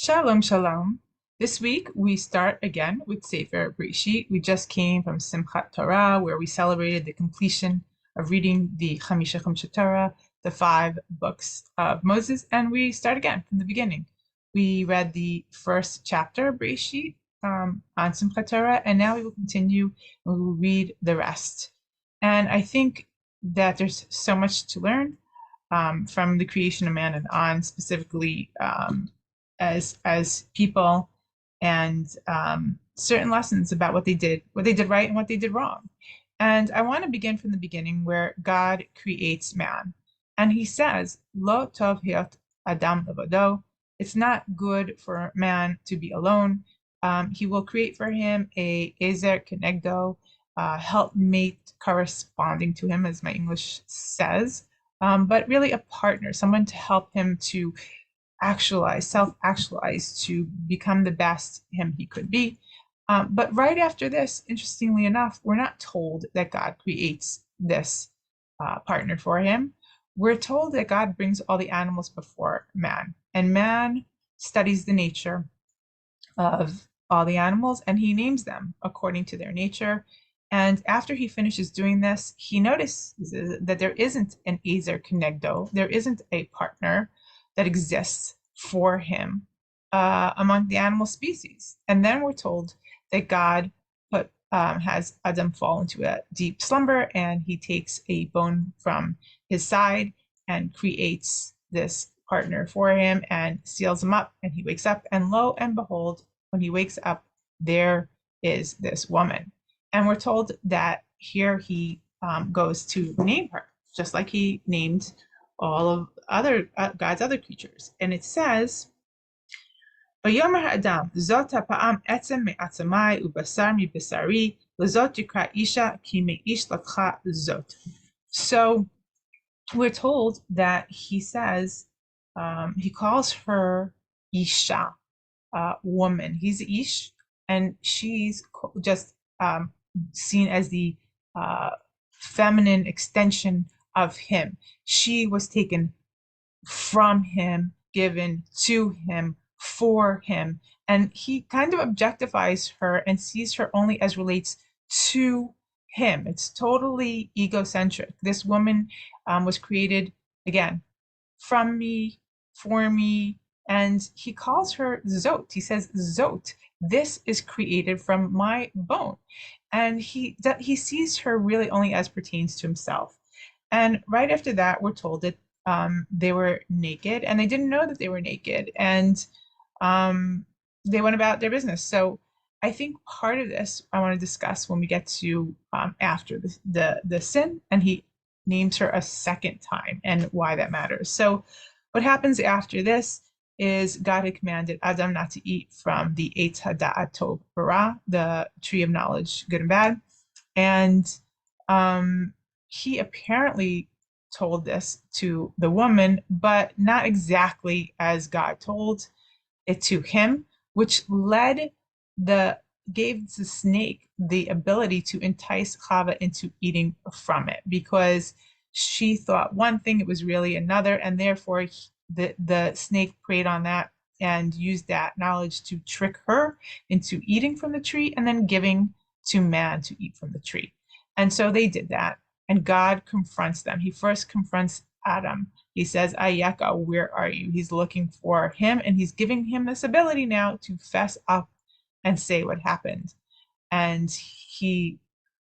Shalom, shalom. This week we start again with Sefer Bereishit. We just came from Simchat Torah, where we celebrated the completion of reading the Chamisha Torah, the five books of Moses, and we start again from the beginning. We read the first chapter, Bereishit, on Simchat Torah, and now we will continue and we will read the rest. And I think that there's so much to learn from the creation of man and on, specifically as people, and certain lessons about what they did right and what they did wrong. And I want to begin from the beginning where God creates man, and He says, "Lo tov hiot adam levado." It's not good for man to be alone. He will create for him a ezer kenegdo, helpmate corresponding to him, as my English says, but really a partner, someone to help him to actualize, self-actualize, to become the best him he could be. But right after this, interestingly enough, we're not told that God creates this partner for him. We're told that God brings all the animals before man, and man studies the nature of all the animals and he names them according to their nature. And after he finishes doing this, he notices that there isn't an ezer kenegdo, there isn't a partner that exists for him among the animal species. And then we're told that God has Adam fall into a deep slumber, and he takes a bone from his side and creates this partner for him and seals him up, and he wakes up, and lo and behold, when he wakes up, there is this woman. And we're told that here he goes to name her, just like he named all of other God's other creatures. And it says, "Vayomer ha'adam, zot ha'pa'am etzem me'atzamai ubasar mibasari, lezot yikra isha ki me'ish lakcha zot." So we're told that he says, he calls her Isha, woman. He's Ish, and she's just seen as the feminine extension of him. She was taken from him, given to him, for him. And he kind of objectifies her and sees her only as relates to him. It's totally egocentric. This woman was created, again, from me, for me, and he calls her Zot. He says, Zot, this is created from my bone. And he sees her really only as pertains to himself. And right after that, we're told that they were naked and they didn't know that they were naked, and they went about their business. So I think part of this I want to discuss when we get to after the sin, and he names her a second time and why that matters. So what happens after this is God had commanded Adam not to eat from the Eitz Hada'at Tov Bara, the tree of knowledge, good and bad. And he apparently told this to the woman, but not exactly as God told it to him, which gave the snake the ability to entice Chava into eating from it, because she thought one thing, it was really another, and therefore the snake preyed on that and used that knowledge to trick her into eating from the tree and then giving to man to eat from the tree. And so they did that, and God confronts them. He first confronts Adam. He says, Ayeka, where are you? He's looking for him, and he's giving him this ability now to fess up and say what happened. And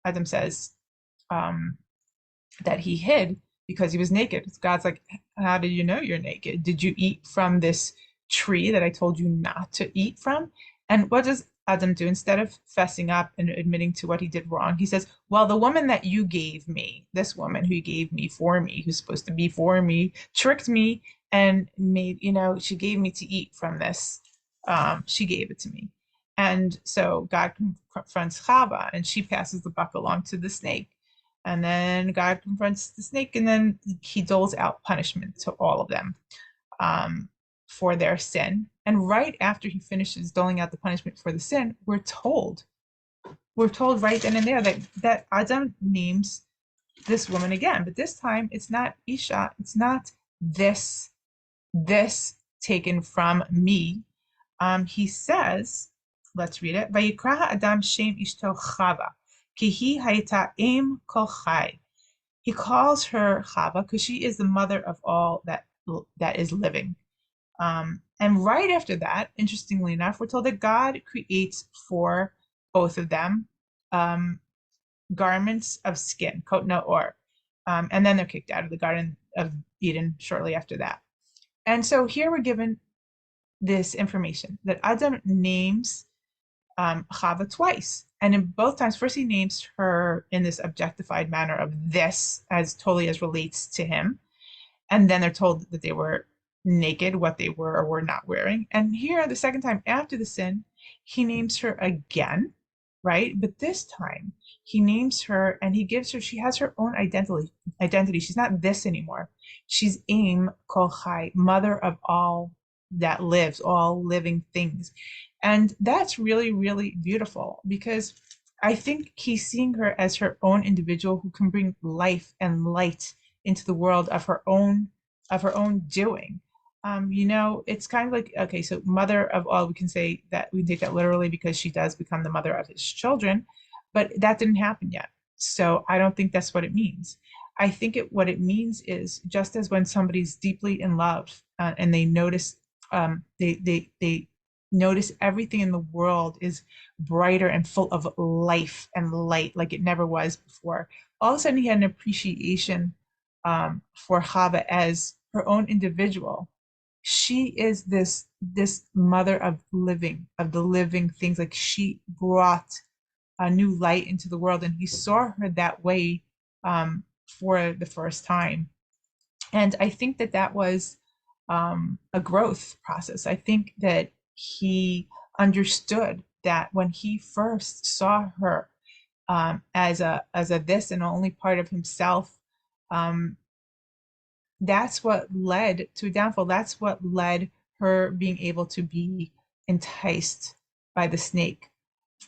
Adam says that he hid because he was naked. God's like, how did you know you're naked? Did you eat from this tree that I told you not to eat from? And what does Adam do? Instead of fessing up and admitting to what he did wrong, he says, well, the woman that you gave me, this woman who gave me for me, who's supposed to be for me, tricked me and made, she gave me to eat from this. She gave it to me. And so God confronts Chava, and she passes the buck along to the snake. And then God confronts the snake, and then he doles out punishment to all of them for their sin. And right after he finishes doling out the punishment for the sin, we're told right then and there that Adam names this woman again. But this time it's not Isha, it's not this taken from me. he says, let's read it. Vayikra Adam Shem Ishto Chava, ki hi hayta im kol chai. He calls her Chava because she is the mother of all that is living. And right after that, interestingly enough, we're told that God creates for both of them um, garments of skin, kot or, and then they're kicked out of the Garden of Eden shortly after that. And so here we're given this information that Adam names Chava twice. And in both times, first he names her in this objectified manner of this as totally as relates to him. And then they're told that they were naked, what they were or were not wearing. And here, the second time after the sin, he names her again, right? But this time he names her and he gives her, she has her own identity. She's not this anymore. She's Aim Kol Chai, mother of all that lives, all living things. And that's really, really beautiful because I think he's seeing her as her own individual who can bring life and light into the world of her own doing. It's kind of like, okay, so mother of all, we can say that we take that literally because she does become the mother of his children, but that didn't happen yet. So I don't think that's what it means. I think what it means is just as when somebody's deeply in love and they notice they notice everything in the world is brighter and full of life and light like it never was before. All of a sudden, he had an appreciation for Chava as her own individual. She is this mother of the living things. Like she brought a new light into the world, and he saw her that way for the first time. And I think that that was a growth process. I think that he understood that when he first saw her as a this and only part of himself, um, that's what led to a downfall. That's what led her being able to be enticed by the snake.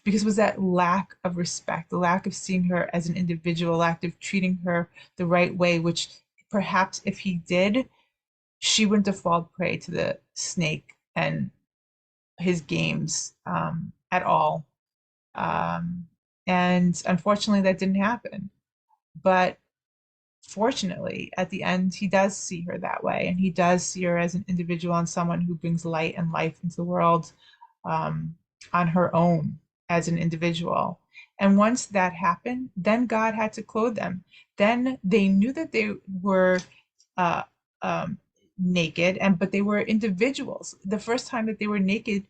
Because it was that lack of respect, the lack of seeing her as an individual, lack of treating her the right way, which perhaps if he did, she wouldn't have fallen prey to the snake and his games at all. Um, and unfortunately, that didn't happen. But fortunately, at the end, he does see her that way, and he does see her as an individual and someone who brings light and life into the world um, on her own as an individual. And once that happened, then God had to clothe them. Then they knew that they were uh, um, naked, and but they were individuals. The first time that they were naked,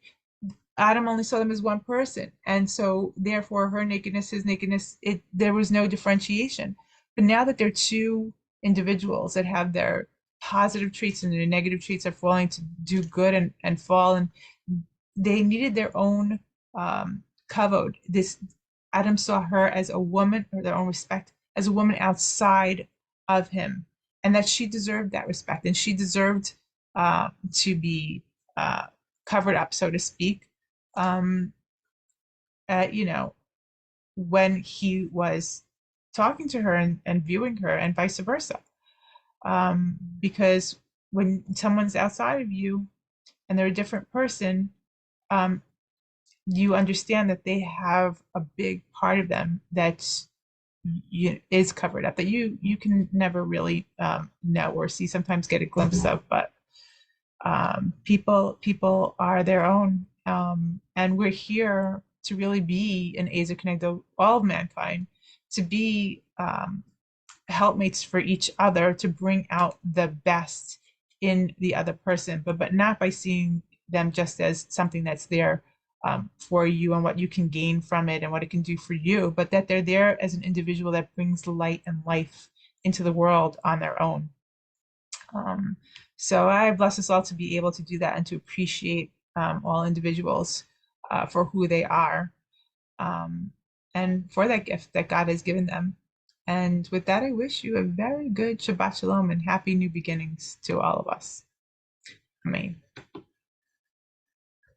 Adam only saw them as one person, and so therefore her nakedness, his nakedness, there was no differentiation. But now that they're two individuals that have their positive traits and their negative traits are falling to do good and fall, and they needed their own kavod. This Adam saw her as a woman, or their own respect as a woman outside of him, and that she deserved that respect, and she deserved to be covered up, so to speak, um, you know, when he was talking to her and viewing her, and vice versa. Because when someone's outside of you and they're a different person, um, you understand that they have a big part of them that is covered up that you can never really know or see, sometimes get a glimpse of. But people are their own, and we're here to really be an Ezer connect all of mankind, to be helpmates for each other, to bring out the best in the other person, but not by seeing them just as something that's there for you and what you can gain from it and what it can do for you, but that they're there as an individual that brings light and life into the world on their own. Um, so I bless us all to be able to do that and to appreciate all individuals for who they are, um, and for that gift that God has given them. And with that, I wish you a very good Shabbat Shalom and happy new beginnings to all of us. Amen.